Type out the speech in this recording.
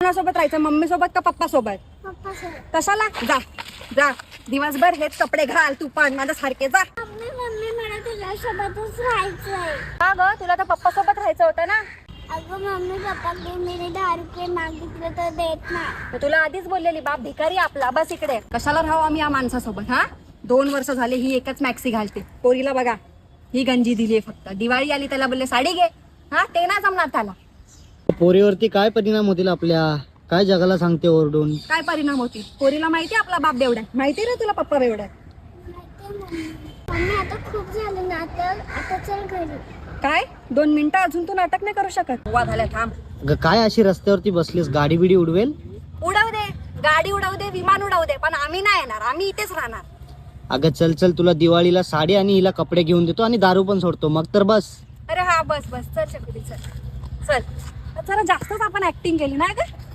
कोणासोबत राहायचं, मम्मी सोबत का पप्पा सोबत? कशाला? जा जा, दिवसभर हेच कपडे घाल तू पण माझ्या सारखे. जा. मम्मी मला तुझ्यासोबतच राहायचंय. का ग, तुला तर पप्पा सोबत राहायचं होतं ना. अगं मम्मी पप्पा मेरे 10 रुपये मागितले तर देत नाही. तर तुला आधीच बोललेली बाप भिकारी आपला. बस इकडे. कशाला राहू आम्ही या माणसासोबत? हा, 2 वर्ष झाले ही एकच मॅक्सी घालते. पोरीला बघा, ही गंजी दिली फक्त. दिवाळी आली त्याला बोलले साडी घे, हा ते ना जमणार त्याला. पोरीवरती काय परिणाम होतील आपल्या? काय जगाला सांगते ओरडून? काय परिणाम होती? पोरीला माहिती आपला बाप बेवडा, माहिती ना तुला पप्पा बेवडा. मम्मी आता खूप झालं ना, आता चल घरी. काय 2 मिनिटं अजून तू नाटक नाही करू शकत? वा झालं, थांब. काय अशी रस्त्यावरती बसलीस? गाडी बिडी उडवेल? उडवू दे, गाडी उडवू दे, विमान उडवू दे, पण आम्ही नाही येणार. आम्ही इथेच राहणार. अगं चल चल, तुला दिवाळीला साडी आणि हिला कपडे घेऊन देतो आणि दारू पण सोडतो, मग तर बस. अरे हा, बस बस, चल शकते, चल चल. जरा जास्तच आपण ऍक्टिंग केली ना ग.